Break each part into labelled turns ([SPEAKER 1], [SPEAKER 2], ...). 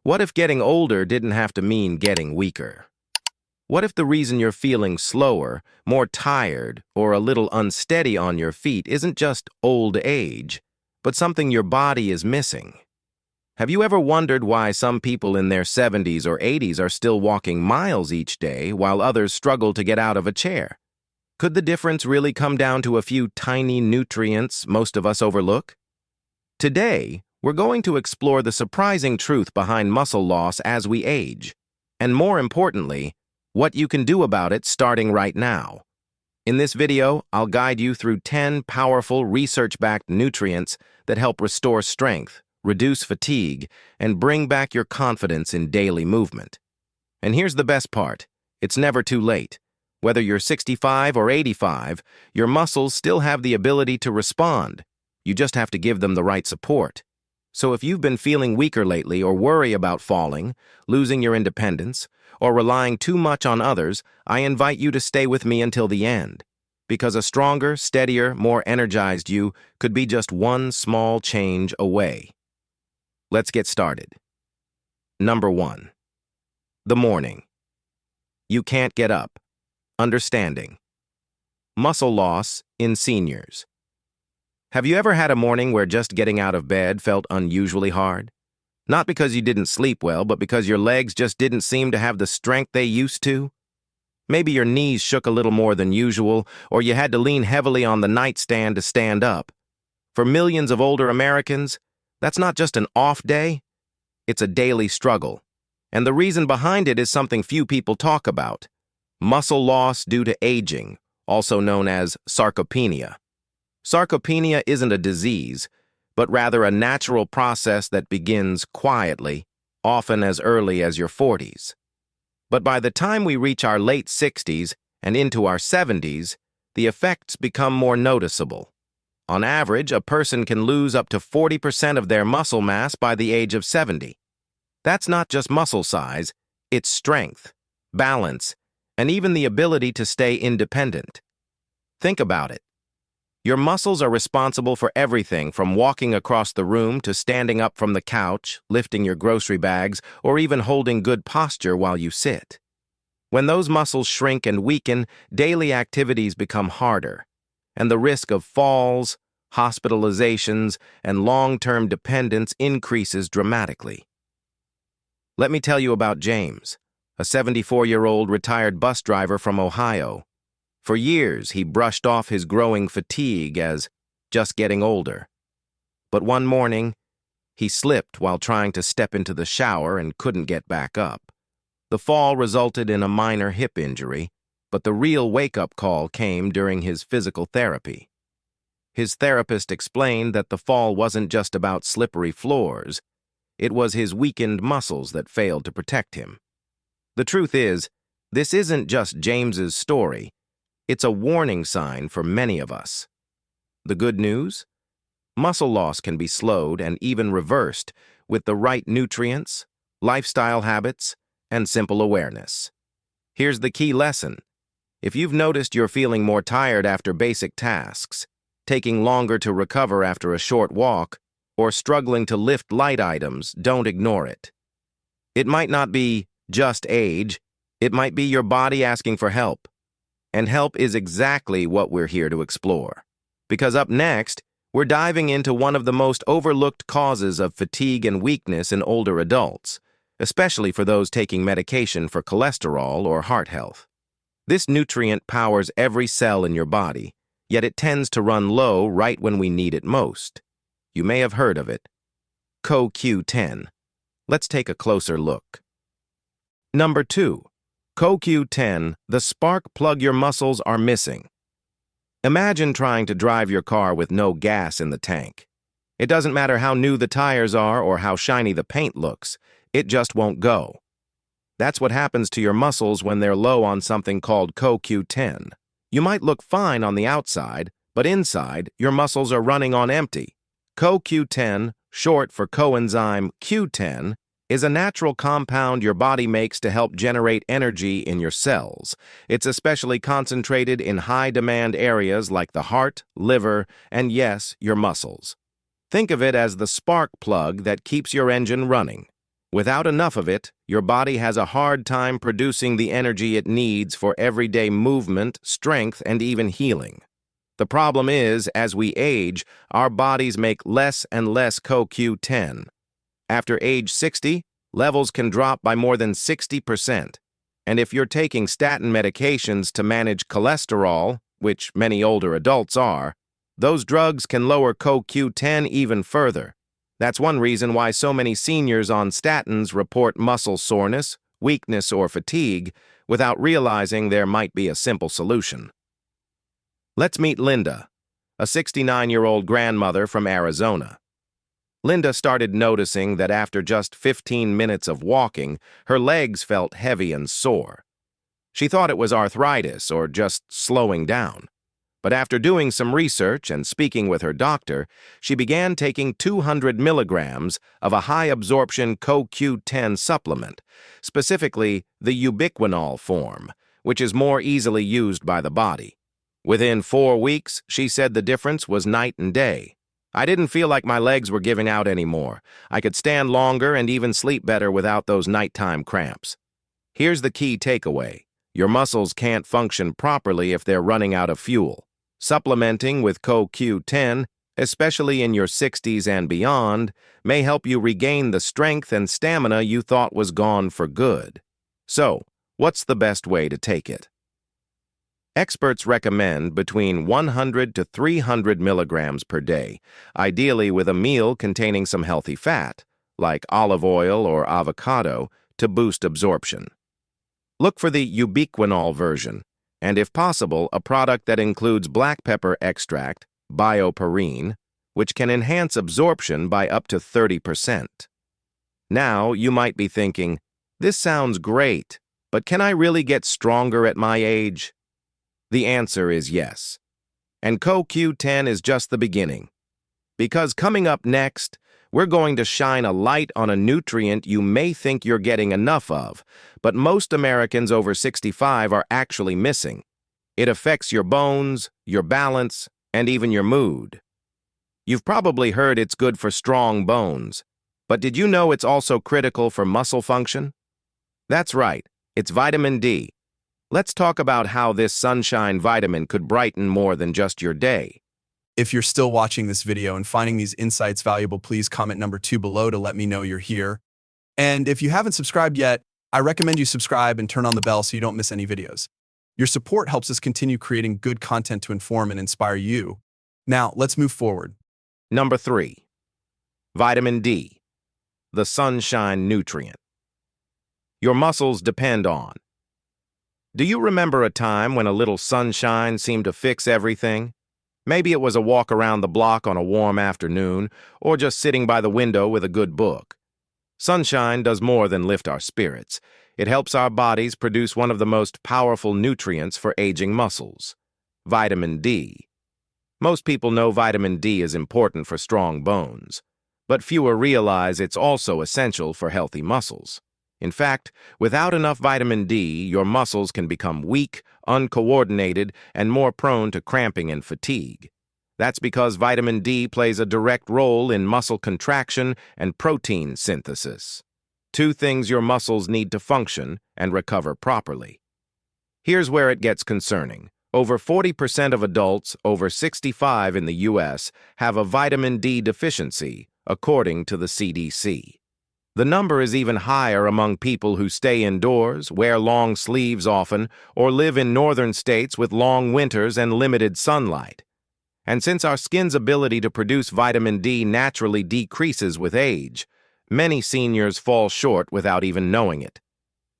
[SPEAKER 1] What if getting older didn't have to mean getting weaker? What if the reason you're feeling slower, more tired, or a little unsteady on your feet isn't just old age, but something your body is missing? Have you ever wondered why some people in their 70s or 80s are still walking miles each day while others struggle to get out of a chair? Could the difference really come down to a few tiny nutrients most of us overlook? Today, we're going to explore the surprising truth behind muscle loss as we age, and more importantly, what you can do about it starting right now. In this video, I'll guide you through 10 powerful research-backed nutrients that help restore strength, reduce fatigue, and bring back your confidence in daily movement. And here's the best part. It's never too late. Whether you're 65 or 85, your muscles still have the ability to respond. You just have to give them the right support. So if you've been feeling weaker lately or worry about falling, losing your independence, or relying too much on others, I invite you to stay with me until the end. Because a stronger, steadier, more energized you could be just one small change away. Let's get started. Number 1. The morning. You can't get up. Understanding. Muscle loss in seniors. Have you ever had a morning where just getting out of bed felt unusually hard? Not because you didn't sleep well, but because your legs just didn't seem to have the strength they used to? Maybe your knees shook a little more than usual, or you had to lean heavily on the nightstand to stand up. For millions of older Americans, that's not just an off day, it's a daily struggle. And the reason behind it is something few people talk about: muscle loss due to aging, also known as sarcopenia. Sarcopenia isn't a disease, but rather a natural process that begins quietly, often as early as your 40s. But by the time we reach our late 60s and into our 70s, the effects become more noticeable. On average, a person can lose up to 40% of their muscle mass by the age of 70. That's not just muscle size, it's strength, balance, and even the ability to stay independent. Think about it. Your muscles are responsible for everything from walking across the room to standing up from the couch, lifting your grocery bags, or even holding good posture while you sit. When those muscles shrink and weaken, daily activities become harder, and the risk of falls, hospitalizations, and long-term dependence increases dramatically. Let me tell you about James, a 74-year-old retired bus driver from Ohio. For years, he brushed off his growing fatigue as just getting older. But one morning, he slipped while trying to step into the shower and couldn't get back up. The fall resulted in a minor hip injury, but the real wake-up call came during his physical therapy. His therapist explained that the fall wasn't just about slippery floors. It was his weakened muscles that failed to protect him. The truth is, this isn't just James's story. It's a warning sign for many of us. The good news? Muscle loss can be slowed and even reversed with the right nutrients, lifestyle habits, and simple awareness. Here's the key lesson. If you've noticed you're feeling more tired after basic tasks, taking longer to recover after a short walk, or struggling to lift light items, don't ignore it. It might not be just age, it might be your body asking for help. And help is exactly what we're here to explore. Because up next, we're diving into one of the most overlooked causes of fatigue and weakness in older adults, especially for those taking medication for cholesterol or heart health. This nutrient powers every cell in your body, yet it tends to run low right when we need it most. You may have heard of it. CoQ10. Let's take a closer look. Number 2. CoQ10, the spark plug your muscles are missing. Imagine trying to drive your car with no gas in the tank. It doesn't matter how new the tires are or how shiny the paint looks, it just won't go. That's what happens to your muscles when they're low on something called CoQ10. You might look fine on the outside, but inside, your muscles are running on empty. CoQ10, short for coenzyme Q10, is a natural compound your body makes to help generate energy in your cells. It's especially concentrated in high-demand areas like the heart, liver, and yes, your muscles. Think of it as the spark plug that keeps your engine running. Without enough of it, your body has a hard time producing the energy it needs for everyday movement, strength, and even healing. The problem is, as we age, our bodies make less and less CoQ10. After age 60, levels can drop by more than 60%. And if you're taking statin medications to manage cholesterol, which many older adults are, those drugs can lower CoQ10 even further. That's one reason why so many seniors on statins report muscle soreness, weakness, or fatigue without realizing there might be a simple solution. Let's meet Linda, a 69-year-old grandmother from Arizona. Linda started noticing that after just 15 minutes of walking, her legs felt heavy and sore. She thought it was arthritis or just slowing down. But after doing some research and speaking with her doctor, she began taking 200 milligrams of a high-absorption CoQ10 supplement, specifically the ubiquinol form, which is more easily used by the body. Within 4 weeks, she said the difference was night and day. I didn't feel like my legs were giving out anymore. I could stand longer and even sleep better without those nighttime cramps. Here's the key takeaway. Your muscles can't function properly if they're running out of fuel. Supplementing with CoQ10, especially in your 60s and beyond, may help you regain the strength and stamina you thought was gone for good. So, what's the best way to take it? Experts recommend between 100 to 300 milligrams per day, ideally with a meal containing some healthy fat, like olive oil or avocado, to boost absorption. Look for the ubiquinol version, and if possible, a product that includes black pepper extract, bioperine, which can enhance absorption by up to 30%. Now, you might be thinking, this sounds great, but can I really get stronger at my age? The answer is yes. And CoQ10 is just the beginning. Because coming up next, we're going to shine a light on a nutrient you may think you're getting enough of, but most Americans over 65 are actually missing. It affects your bones, your balance, and even your mood. You've probably heard it's good for strong bones, but did you know it's also critical for muscle function? That's right, it's vitamin D. Let's talk about how this sunshine vitamin could brighten more than just your day.
[SPEAKER 2] If you're still watching this video and finding these insights valuable, please comment number 2 below to let me know you're here. And if you haven't subscribed yet, I recommend you subscribe and turn on the bell so you don't miss any videos. Your support helps us continue creating good content to inform and inspire you. Now, let's move forward.
[SPEAKER 1] Number 3. Vitamin D, the sunshine nutrient. Your muscles depend on. Do you remember a time when a little sunshine seemed to fix everything? Maybe it was a walk around the block on a warm afternoon, or just sitting by the window with a good book. Sunshine does more than lift our spirits. It helps our bodies produce one of the most powerful nutrients for aging muscles, vitamin D. Most people know vitamin D is important for strong bones, but fewer realize it's also essential for healthy muscles. In fact, without enough vitamin D, your muscles can become weak, uncoordinated, and more prone to cramping and fatigue. That's because vitamin D plays a direct role in muscle contraction and protein synthesis, 2 things your muscles need to function and recover properly. Here's where it gets concerning. Over 40% of adults over 65 in the U.S. have a vitamin D deficiency, according to the CDC. The number is even higher among people who stay indoors, wear long sleeves often, or live in northern states with long winters and limited sunlight. And since our skin's ability to produce vitamin D naturally decreases with age, many seniors fall short without even knowing it.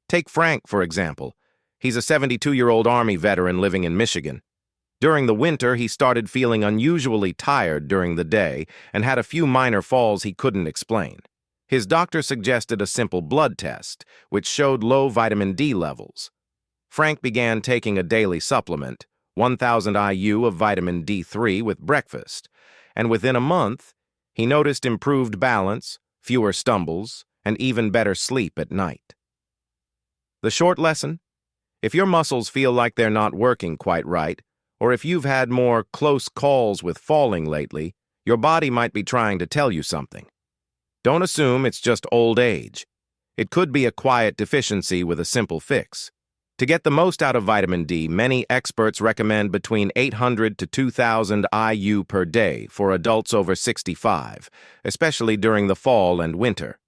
[SPEAKER 1] Take Frank, for example. He's a 72-year-old Army veteran living in Michigan. During the winter, he started feeling unusually tired during the day and had a few minor falls he couldn't explain. His doctor suggested a simple blood test, which showed low vitamin D levels. Frank began taking a daily supplement, 1,000 IU of vitamin D3 with breakfast, and within a month, he noticed improved balance, fewer stumbles, and even better sleep at night. The short lesson? If your muscles feel like they're not working quite right, or if you've had more close calls with falling lately, your body might be trying to tell you something. Don't assume it's just old age. It could be a quiet deficiency with a simple fix. To get the most out of vitamin D, many experts recommend between 800 to 2,000 IU per day for adults over 65, especially during the fall and winter.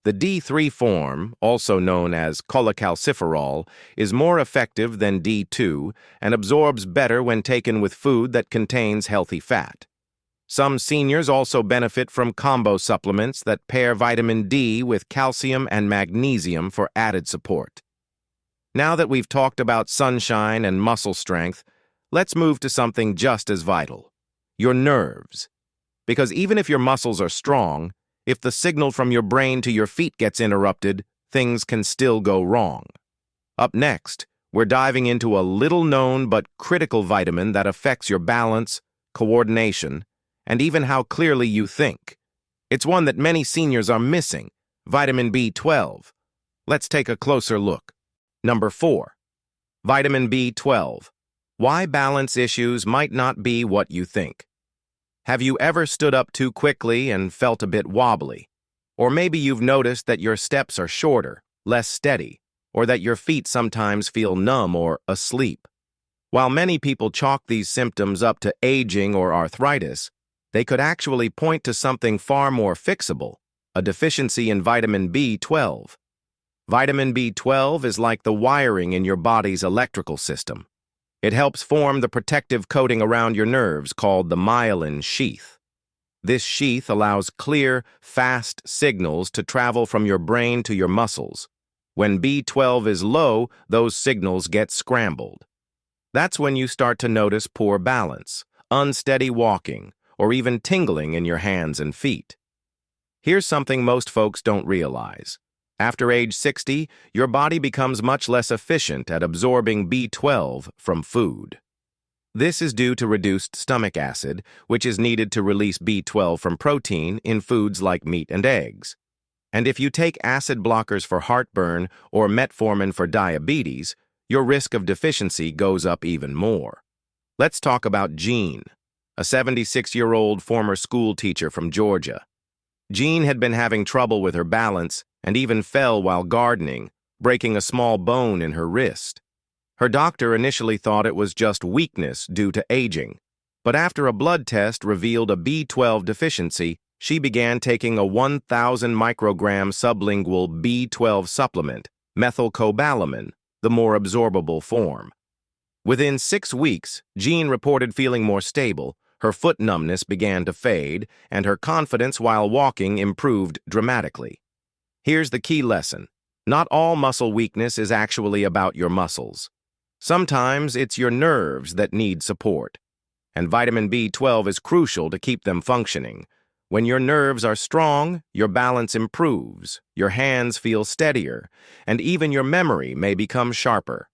[SPEAKER 1] The D3 form, also known as cholecalciferol, is more effective than D2 and absorbs better when taken with food that contains healthy fat. Some seniors also benefit from combo supplements that pair vitamin D with calcium and magnesium for added support. Now that we've talked about sunshine and muscle strength, let's move to something just as vital: your nerves. Because even if your muscles are strong, if the signal from your brain to your feet gets interrupted, things can still go wrong. Up next, we're diving into a little-known but critical vitamin that affects your balance, coordination, and even how clearly you think. It's one that many seniors are missing: vitamin B12. Let's take a closer look. Number 4. Vitamin B12. Why balance issues might not be what you think. Have you ever stood up too quickly and felt a bit wobbly? Or maybe you've noticed that your steps are shorter, less steady, or that your feet sometimes feel numb or asleep. While many people chalk these symptoms up to aging or arthritis, they could actually point to something far more fixable: a deficiency in vitamin B12. Vitamin B12 is like the wiring in your body's electrical system. It helps form the protective coating around your nerves called the myelin sheath. This sheath allows clear, fast signals to travel from your brain to your muscles. When B12 is low, those signals get scrambled. That's when you start to notice poor balance, unsteady walking, or even tingling in your hands and feet. Here's something most folks don't realize. After age 60, your body becomes much less efficient at absorbing B12 from food. This is due to reduced stomach acid, which is needed to release B12 from protein in foods like meat and eggs. And if you take acid blockers for heartburn or metformin for diabetes, your risk of deficiency goes up even more. Let's talk about Jean, a 76-year-old former school teacher from Georgia. Jean had been having trouble with her balance and even fell while gardening, breaking a small bone in her wrist. Her doctor initially thought it was just weakness due to aging, but after a blood test revealed a B12 deficiency, she began taking a 1,000 microgram sublingual B12 supplement, methylcobalamin, the more absorbable form. Within 6 weeks, Jean reported feeling more stable, her foot numbness began to fade, and her confidence while walking improved dramatically. Here's the key lesson: not all muscle weakness is actually about your muscles. Sometimes it's your nerves that need support, and vitamin B12 is crucial to keep them functioning. When your nerves are strong, your balance improves, your hands feel steadier, and even your memory may become sharper.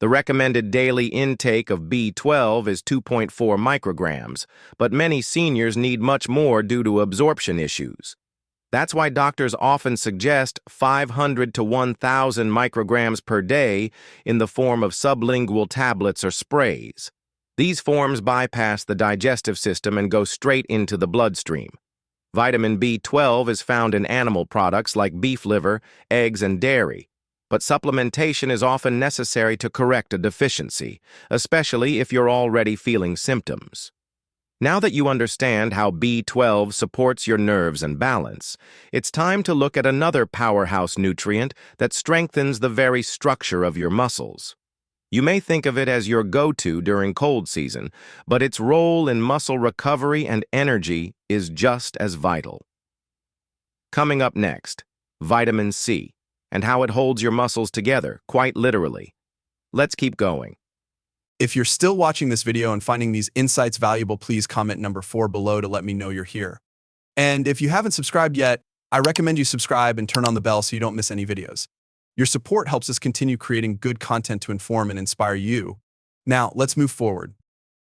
[SPEAKER 1] The recommended daily intake of B12 is 2.4 micrograms, but many seniors need much more due to absorption issues. That's why doctors often suggest 500 to 1,000 micrograms per day in the form of sublingual tablets or sprays. These forms bypass the digestive system and go straight into the bloodstream. Vitamin B12 is found in animal products like beef liver, eggs, and dairy, but supplementation is often necessary to correct a deficiency, especially if you're already feeling symptoms. Now that you understand how B12 supports your nerves and balance, it's time to look at another powerhouse nutrient that strengthens the very structure of your muscles. You may think of it as your go-to during cold season, but its role in muscle recovery and energy is just as vital. Coming up next, vitamin C, and how it holds your muscles together, quite literally. Let's keep going.
[SPEAKER 2] If you're still watching this video and finding these insights valuable, please comment number 4 below to let me know you're here. And if you haven't subscribed yet, I recommend you subscribe and turn on the bell so you don't miss any videos. Your support helps us continue creating good content to inform and inspire you. Now, let's move forward.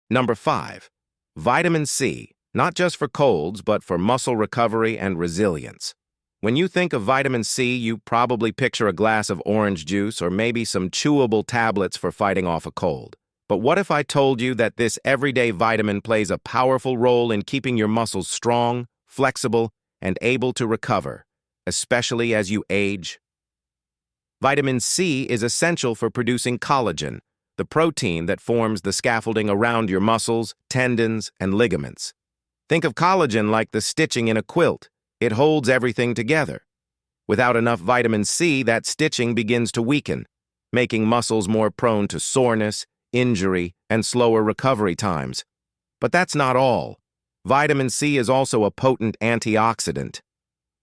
[SPEAKER 1] Number 5. Vitamin C, not just for colds, but for muscle recovery and resilience. When you think of vitamin C, you probably picture a glass of orange juice or maybe some chewable tablets for fighting off a cold. But what if I told you that this everyday vitamin plays a powerful role in keeping your muscles strong, flexible, and able to recover? especially as you age? Vitamin C is essential for producing collagen, the protein that forms the scaffolding around your muscles, tendons, and ligaments. Think of collagen like the stitching in a quilt. It holds everything together. Without enough vitamin C, that stitching begins to weaken, making muscles more prone to soreness, injury, and slower recovery times. But that's not all. Vitamin C is also a potent antioxidant.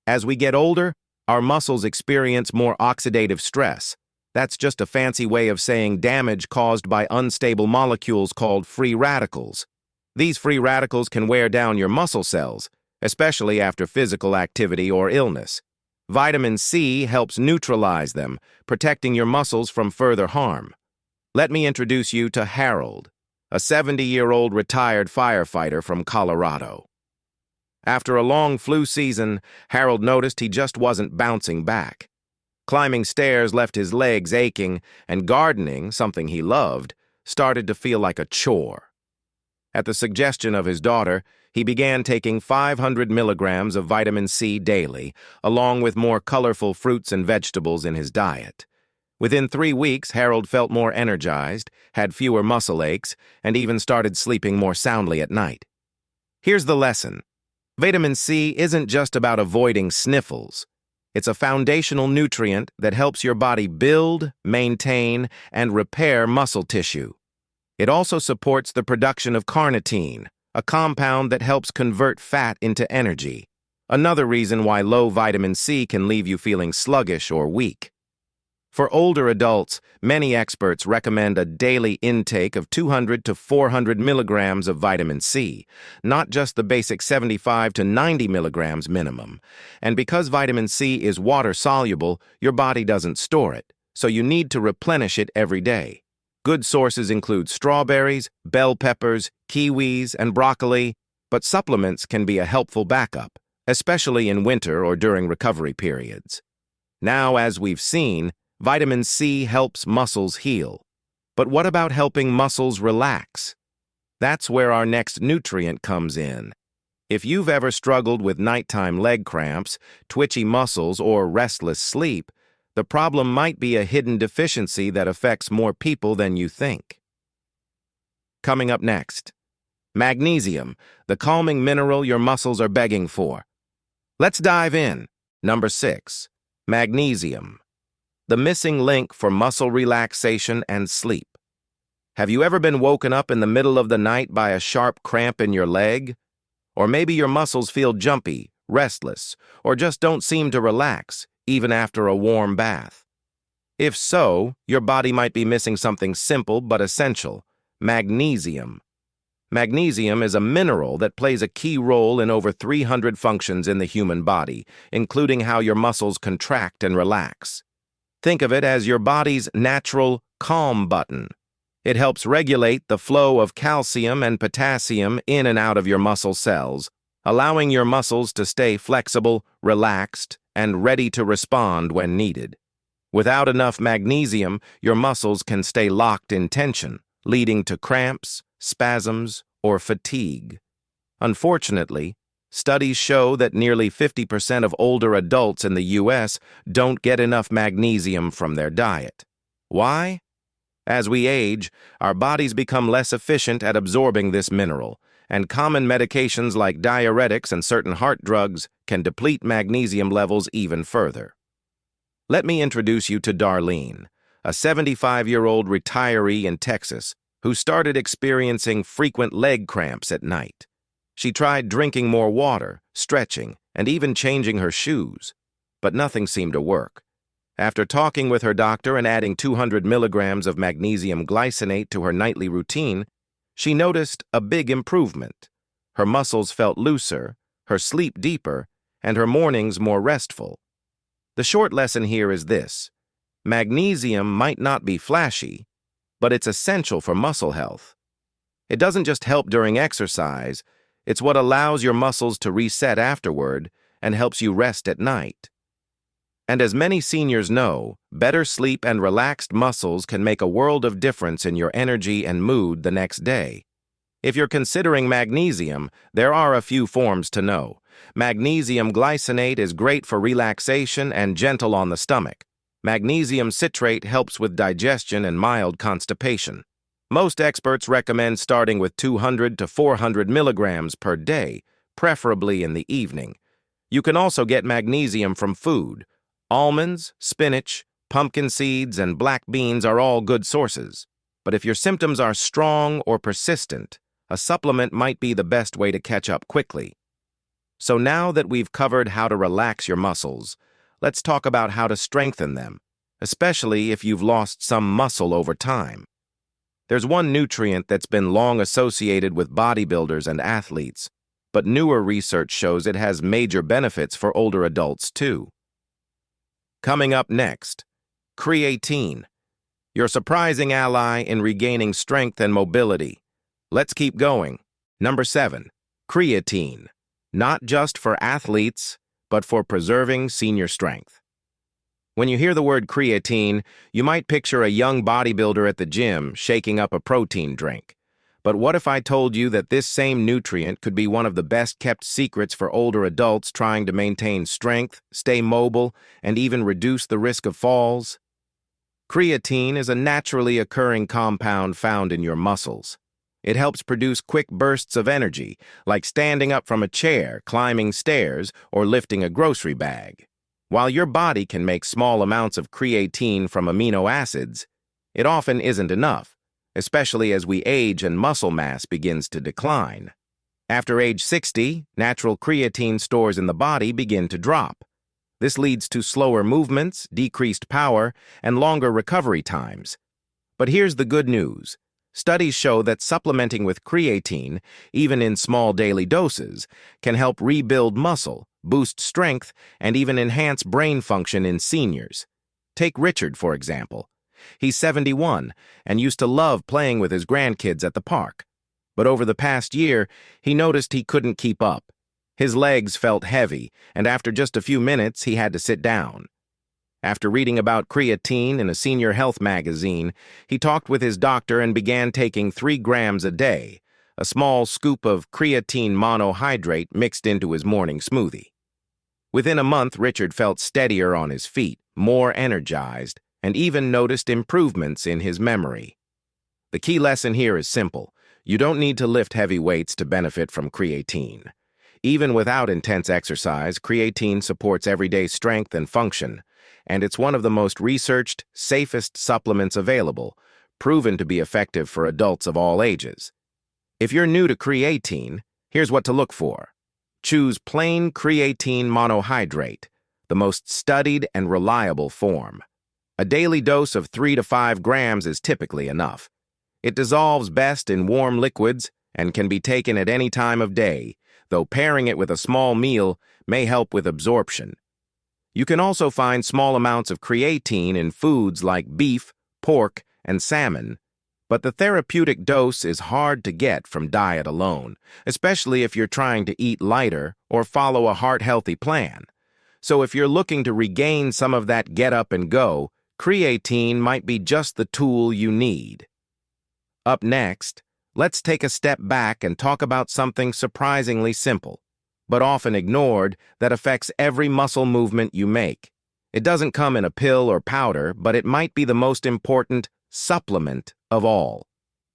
[SPEAKER 1] As we get older, our muscles experience more oxidative stress. That's just a fancy way of saying damage caused by unstable molecules called free radicals. These free radicals can wear down your muscle cells, especially after physical activity or illness. Vitamin C helps neutralize them, protecting your muscles from further harm. Let me introduce you to Harold, a 70-year-old retired firefighter from Colorado. After a long flu season, Harold noticed he just wasn't bouncing back. Climbing stairs left his legs aching, and gardening, something he loved, started to feel like a chore. At the suggestion of his daughter, he began taking 500 milligrams of vitamin C daily, along with more colorful fruits and vegetables in his diet. Within 3 weeks, Harold felt more energized, had fewer muscle aches, and even started sleeping more soundly at night. Here's the lesson. Vitamin C isn't just about avoiding sniffles. It's a foundational nutrient that helps your body build, maintain, and repair muscle tissue. It also supports the production of carnitine, a compound that helps convert fat into energy. Another reason why low vitamin C can leave you feeling sluggish or weak. For older adults, many experts recommend a daily intake of 200 to 400 milligrams of vitamin C, not just the basic 75 to 90 milligrams minimum. And because vitamin C is water-soluble, your body doesn't store it, so you need to replenish it every day. Good sources include strawberries, bell peppers, kiwis, and broccoli, but supplements can be a helpful backup, especially in winter or during recovery periods. Now, as we've seen, vitamin C helps muscles heal. But what about helping muscles relax? That's where our next nutrient comes in. If you've ever struggled with nighttime leg cramps, twitchy muscles, or restless sleep, the problem might be a hidden deficiency that affects more people than you think. Coming up next, magnesium, the calming mineral your muscles are begging for. Let's dive in. Number 6, magnesium, the missing link for muscle relaxation and sleep. Have you ever been woken up in the middle of the night by a sharp cramp in your leg? Or maybe your muscles feel jumpy, restless, or just don't seem to relax, even after a warm bath. If so, your body might be missing something simple but essential: magnesium. Magnesium is a mineral that plays a key role in over 300 functions in the human body, including how your muscles contract and relax. Think of it as your body's natural calm button. It helps regulate the flow of calcium and potassium in and out of your muscle cells, allowing your muscles to stay flexible, relaxed, and ready to respond when needed. Without enough magnesium, your muscles can stay locked in tension, leading to cramps, spasms, or fatigue. Unfortunately, studies show that nearly 50% of older adults in the U.S. don't get enough magnesium from their diet. Why? As we age, our bodies become less efficient at absorbing this mineral, and common medications like diuretics and certain heart drugs can deplete magnesium levels even further. Let me introduce you to Darlene, a 75-year-old retiree in Texas who started experiencing frequent leg cramps at night. She tried drinking more water, stretching, and even changing her shoes, but nothing seemed to work. After talking with her doctor and adding 200 milligrams of magnesium glycinate to her nightly routine, she noticed a big improvement. Her muscles felt looser, her sleep deeper, and her mornings more restful. The short lesson here is this: magnesium might not be flashy, but it's essential for muscle health. It doesn't just help during exercise, it's what allows your muscles to reset afterward and helps you rest at night. And as many seniors know, better sleep and relaxed muscles can make a world of difference in your energy and mood the next day. If you're considering magnesium, there are a few forms to know. Magnesium glycinate is great for relaxation and gentle on the stomach. Magnesium citrate helps with digestion and mild constipation. Most experts recommend starting with 200 to 400 milligrams per day, preferably in the evening. You can also get magnesium from food. Almonds, spinach, pumpkin seeds, and black beans are all good sources. But if your symptoms are strong or persistent, a supplement might be the best way to catch up quickly. So now that we've covered how to relax your muscles, let's talk about how to strengthen them, especially if you've lost some muscle over time. There's one nutrient that's been long associated with bodybuilders and athletes, but newer research shows it has major benefits for older adults too. Coming up next, creatine, your surprising ally in regaining strength and mobility. Let's keep going. Number 7, creatine, not just for athletes, but for preserving senior strength. When you hear the word creatine, you might picture a young bodybuilder at the gym shaking up a protein drink. But what if I told you that this same nutrient could be one of the best-kept secrets for older adults trying to maintain strength, stay mobile, and even reduce the risk of falls? Creatine is a naturally occurring compound found in your muscles. It helps produce quick bursts of energy, like standing up from a chair, climbing stairs, or lifting a grocery bag. While your body can make small amounts of creatine from amino acids, it often isn't enough, especially as we age and muscle mass begins to decline. After age 60, natural creatine stores in the body begin to drop. This leads to slower movements, decreased power, and longer recovery times. But here's the good news. Studies show that supplementing with creatine, even in small daily doses, can help rebuild muscle, boost strength, and even enhance brain function in seniors. Take Richard, for example. He's 71 and used to love playing with his grandkids at the park. But over the past year, he noticed he couldn't keep up. His legs felt heavy, and after just a few minutes, he had to sit down. After reading about creatine in a senior health magazine, he talked with his doctor and began taking 3 grams a day, a small scoop of creatine monohydrate mixed into his morning smoothie. Within a month, Richard felt steadier on his feet, more energized, and even noticed improvements in his memory. The key lesson here is simple. You don't need to lift heavy weights to benefit from creatine. Even without intense exercise, creatine supports everyday strength and function, and it's one of the most researched, safest supplements available, proven to be effective for adults of all ages. If you're new to creatine, here's what to look for. Choose plain creatine monohydrate, the most studied and reliable form. A daily dose of 3 to 5 grams is typically enough. It dissolves best in warm liquids and can be taken at any time of day, though pairing it with a small meal may help with absorption. You can also find small amounts of creatine in foods like beef, pork, and salmon, but the therapeutic dose is hard to get from diet alone, especially if you're trying to eat lighter or follow a heart-healthy plan. So if you're looking to regain some of that get up and go, creatine might be just the tool you need. Up next, let's take a step back and talk about something surprisingly simple, but often ignored, that affects every muscle movement you make. It doesn't come in a pill or powder, but it might be the most important supplement of all.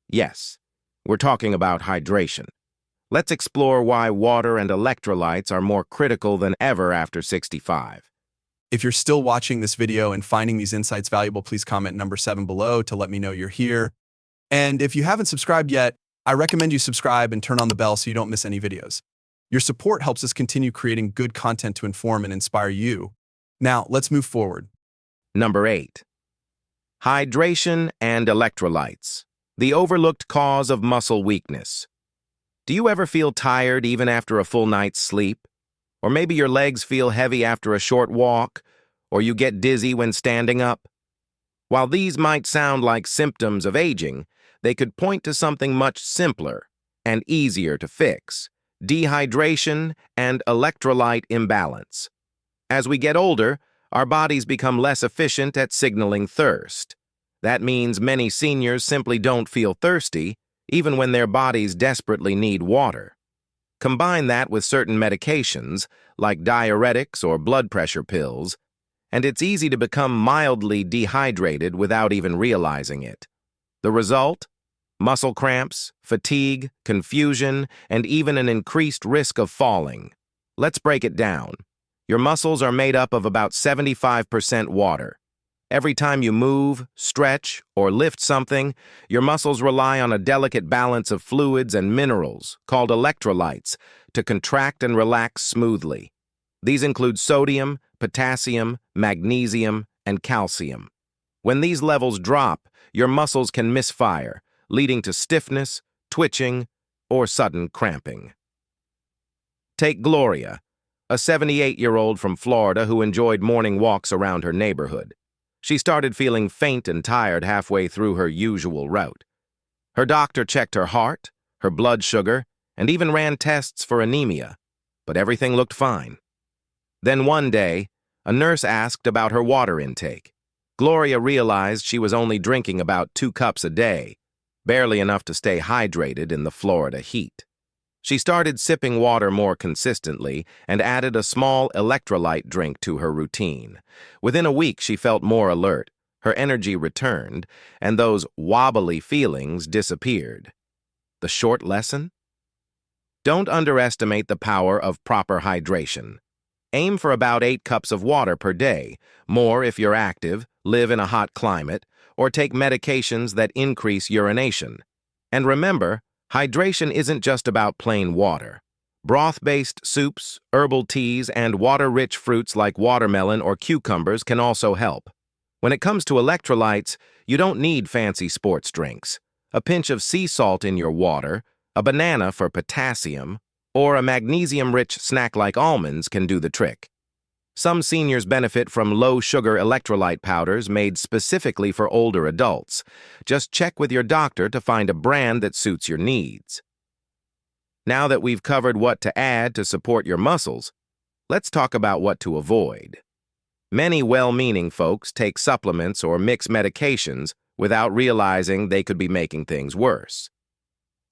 [SPEAKER 1] Yes, we're talking about hydration. Let's explore why water and electrolytes are more critical than ever after 65.
[SPEAKER 2] If you're still watching this video and finding these insights valuable, please comment number 7 below to let me know you're here. And if you haven't subscribed yet, I recommend you subscribe and turn on the bell so you don't miss any videos. Your support helps us continue creating good content to inform and inspire you. Now, let's move forward.
[SPEAKER 1] Number 8. Hydration and electrolytes, the overlooked cause of muscle weakness. Do you ever feel tired even after a full night's sleep? Or maybe your legs feel heavy after a short walk, or you get dizzy when standing up? While these might sound like symptoms of aging, they could point to something much simpler and easier to fix: dehydration and electrolyte imbalance. As we get older, our bodies become less efficient at signaling thirst. That means many seniors simply don't feel thirsty, even when their bodies desperately need water. Combine that with certain medications, like diuretics or blood pressure pills, and it's easy to become mildly dehydrated without even realizing it. The result? Muscle cramps, fatigue, confusion, and even an increased risk of falling. Let's break it down. Your muscles are made up of about 75% water. Every time you move, stretch, or lift something, your muscles rely on a delicate balance of fluids and minerals, called electrolytes, to contract and relax smoothly. These include sodium, potassium, magnesium, and calcium. When these levels drop, your muscles can misfire, leading to stiffness, twitching, or sudden cramping. Take Gloria, a 78-year-old from Florida who enjoyed morning walks around her neighborhood. She started feeling faint and tired halfway through her usual route. Her doctor checked her heart, her blood sugar, and even ran tests for anemia, but everything looked fine. Then one day, a nurse asked about her water intake. Gloria realized she was only drinking about 2 cups a day, barely enough to stay hydrated in the Florida heat. She started sipping water more consistently and added a small electrolyte drink to her routine. Within a week, she felt more alert, her energy returned, and those wobbly feelings disappeared. The short lesson? Don't underestimate the power of proper hydration. Aim for about 8 cups of water per day, more if you're active, live in a hot climate, or take medications that increase urination. And remember, hydration isn't just about plain water. Broth-based soups, herbal teas, and water-rich fruits like watermelon or cucumbers can also help. When it comes to electrolytes, you don't need fancy sports drinks. A pinch of sea salt in your water, a banana for potassium, or a magnesium-rich snack like almonds can do the trick. Some seniors benefit from low-sugar electrolyte powders made specifically for older adults. Just check with your doctor to find a brand that suits your needs. Now that we've covered what to add to support your muscles, let's talk about what to avoid. Many well-meaning folks take supplements or mix medications without realizing they could be making things worse.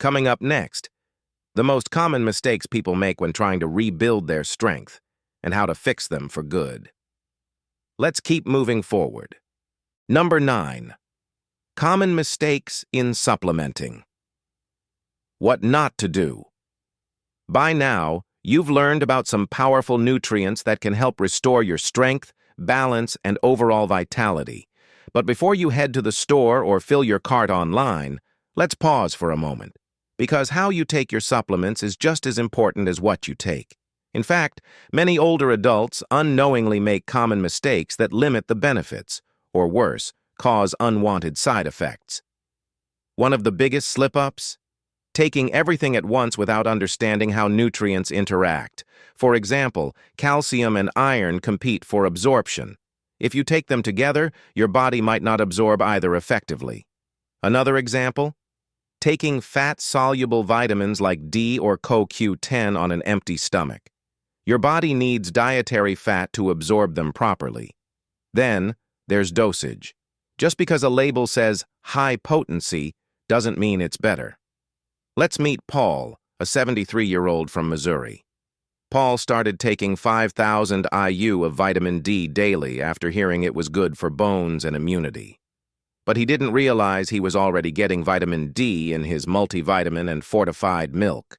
[SPEAKER 1] Coming up next, the most common mistakes people make when trying to rebuild their strength, and how to fix them for good. Let's keep moving forward. Number 9. Common mistakes in supplementing. What not to do. By now, you've learned about some powerful nutrients that can help restore your strength, balance, and overall vitality. But before you head to the store or fill your cart online, let's pause for a moment, because how you take your supplements is just as important as what you take. In fact, many older adults unknowingly make common mistakes that limit the benefits, or worse, cause unwanted side effects. One of the biggest slip-ups? Taking everything at once without understanding how nutrients interact. For example, calcium and iron compete for absorption. If you take them together, your body might not absorb either effectively. Another example? Taking fat-soluble vitamins like D or CoQ10 on an empty stomach. Your body needs dietary fat to absorb them properly. Then, there's dosage. Just because a label says high potency doesn't mean it's better. Let's meet Paul, a 73-year-old from Missouri. Paul started taking 5,000 IU of vitamin D daily after hearing it was good for bones and immunity. But he didn't realize he was already getting vitamin D in his multivitamin and fortified milk.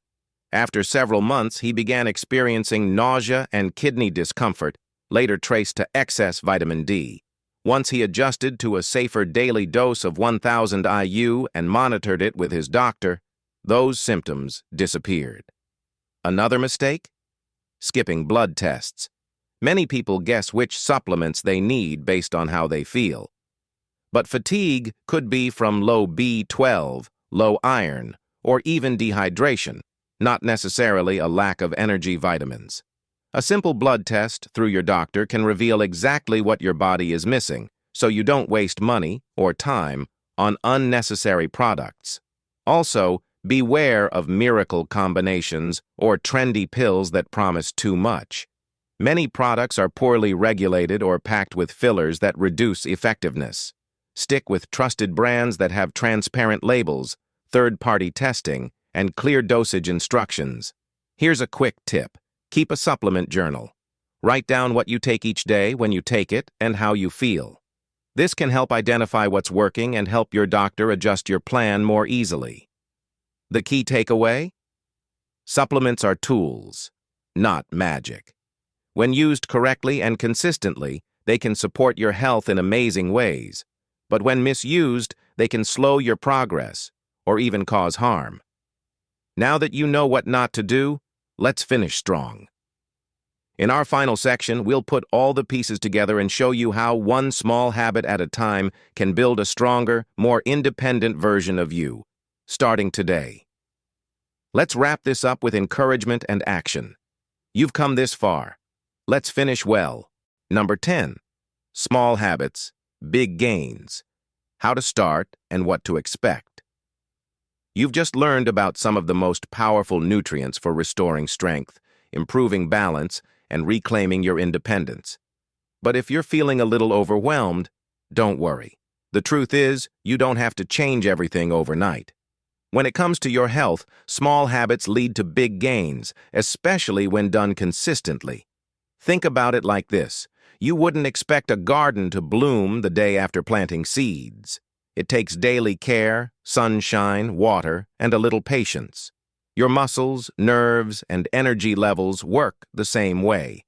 [SPEAKER 1] After several months, he began experiencing nausea and kidney discomfort, later traced to excess vitamin D. Once he adjusted to a safer daily dose of 1,000 IU and monitored it with his doctor, those symptoms disappeared. Another mistake? Skipping blood tests. Many people guess which supplements they need based on how they feel. But fatigue could be from low B12, low iron, or even dehydration, not necessarily a lack of energy vitamins. A simple blood test through your doctor can reveal exactly what your body is missing, so you don't waste money or time on unnecessary products. Also, beware of miracle combinations or trendy pills that promise too much. Many products are poorly regulated or packed with fillers that reduce effectiveness. Stick with trusted brands that have transparent labels, third-party testing, and clear dosage instructions. Here's a quick tip. Keep a supplement journal. Write down what you take each day, when you take it, and how you feel. This can help identify what's working and help your doctor adjust your plan more easily. The key takeaway? Supplements are tools, not magic. When used correctly and consistently, they can support your health in amazing ways. But when misused, they can slow your progress or even cause harm. Now that you know what not to do, let's finish strong. In our final section, we'll put all the pieces together and show you how one small habit at a time can build a stronger, more independent version of you, starting today. Let's wrap this up with encouragement and action. You've come this far. Let's finish well. Number 10. Small habits, big gains. How to start and what to expect. You've just learned about some of the most powerful nutrients for restoring strength, improving balance, and reclaiming your independence. But if you're feeling a little overwhelmed, don't worry. The truth is, you don't have to change everything overnight. When it comes to your health, small habits lead to big gains, especially when done consistently. Think about it like this. You wouldn't expect a garden to bloom the day after planting seeds. It takes daily care, sunshine, water, and a little patience. Your muscles, nerves, and energy levels work the same way.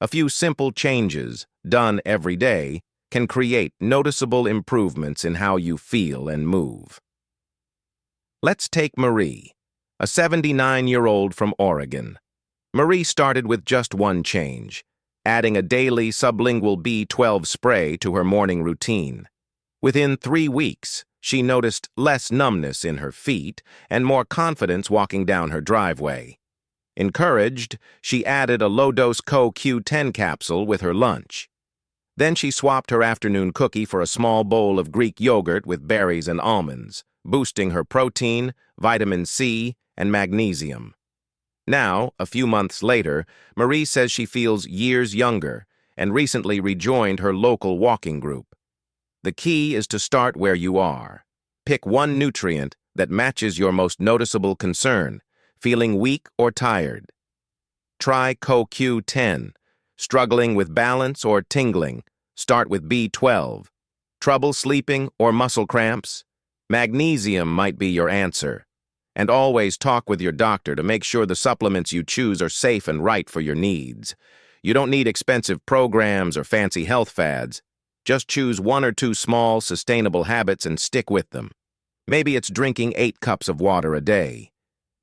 [SPEAKER 1] A few simple changes, done every day, can create noticeable improvements in how you feel and move. Let's take Marie, a 79-year-old from Oregon. Marie started with just one change, adding a daily sublingual B12 spray to her morning routine. Within 3 weeks, she noticed less numbness in her feet and more confidence walking down her driveway. Encouraged, she added a low-dose CoQ10 capsule with her lunch. Then she swapped her afternoon cookie for a small bowl of Greek yogurt with berries and almonds, boosting her protein, vitamin C, and magnesium. Now, a few months later, Marie says she feels years younger and recently rejoined her local walking group. The key is to start where you are. Pick one nutrient that matches your most noticeable concern, feeling weak or tired. Try CoQ10. Struggling with balance or tingling? Start with B12. Trouble sleeping or muscle cramps? Magnesium might be your answer. And always talk with your doctor to make sure the supplements you choose are safe and right for your needs. You don't need expensive programs or fancy health fads. Just choose 1 or 2 small, sustainable habits and stick with them. Maybe it's drinking 8 cups of water a day.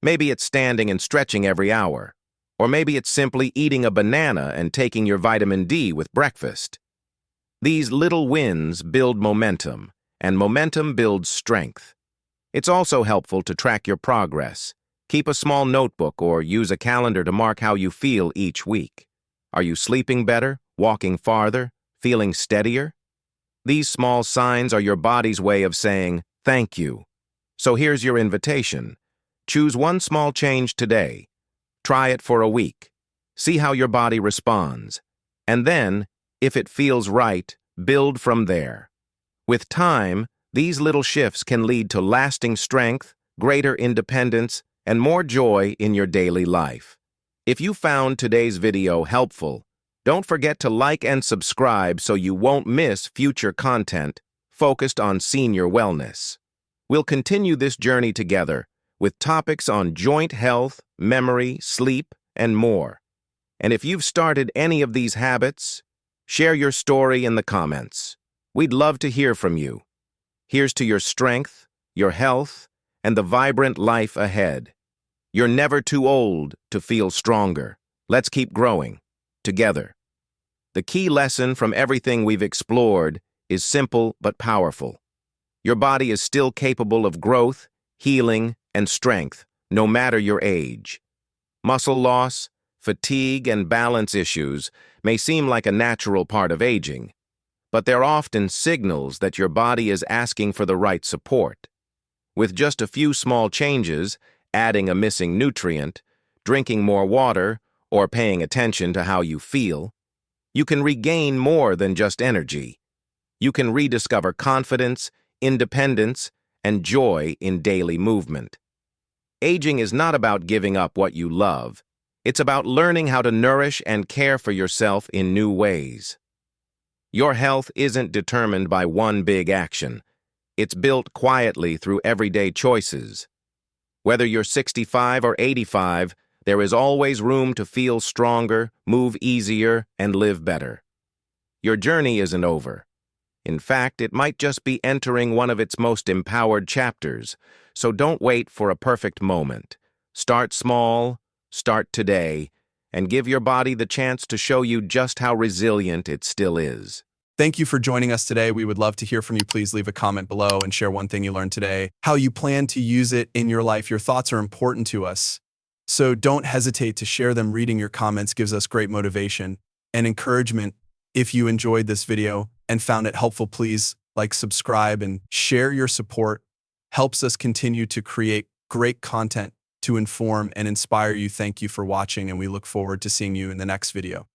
[SPEAKER 1] Maybe it's standing and stretching every hour. Or maybe it's simply eating a banana and taking your vitamin D with breakfast. These little wins build momentum, and momentum builds strength. It's also helpful to track your progress. Keep a small notebook or use a calendar to mark how you feel each week. Are you sleeping better, walking farther, feeling steadier? These small signs are your body's way of saying, thank you. So here's your invitation. Choose one small change today. Try it for a week. See how your body responds. And then, if it feels right, build from there. With time, these little shifts can lead to lasting strength, greater independence, and more joy in your daily life. If you found today's video helpful, don't forget to like and subscribe so you won't miss future content focused on senior wellness. We'll continue this journey together with topics on joint health, memory, sleep, and more. And if you've started any of these habits, share your story in the comments. We'd love to hear from you. Here's to your strength, your health, and the vibrant life ahead. You're never too old to feel stronger. Let's keep growing, together. The key lesson from everything we've explored is simple but powerful. Your body is still capable of growth, healing, and strength, no matter your age. Muscle loss, fatigue, and balance issues may seem like a natural part of aging, but they're often signals that your body is asking for the right support. With just a few small changes, adding a missing nutrient, drinking more water, or paying attention to how you feel, you can regain more than just energy. You can rediscover confidence, independence, and joy in daily movement. Aging is not about giving up what you love. It's about learning how to nourish and care for yourself in new ways. Your health isn't determined by one big action. It's built quietly through everyday choices. Whether you're 65 or 85, there is always room to feel stronger, move easier, and live better. Your journey isn't over. In fact, it might just be entering one of its most empowered chapters, so don't wait for a perfect moment. Start small, start today, and give your body the chance to show you just how resilient it still is.
[SPEAKER 2] Thank you for joining us today. We would love to hear from you. Please leave a comment below and share one thing you learned today, how you plan to use it in your life. Your thoughts are important to us, so don't hesitate to share them. Reading your comments gives us great motivation and encouragement. If you enjoyed this video and found it helpful, please like, subscribe, and share. Your support helps us continue to create great content to inform and inspire you. Thank you for watching, and we look forward to seeing you in the next video.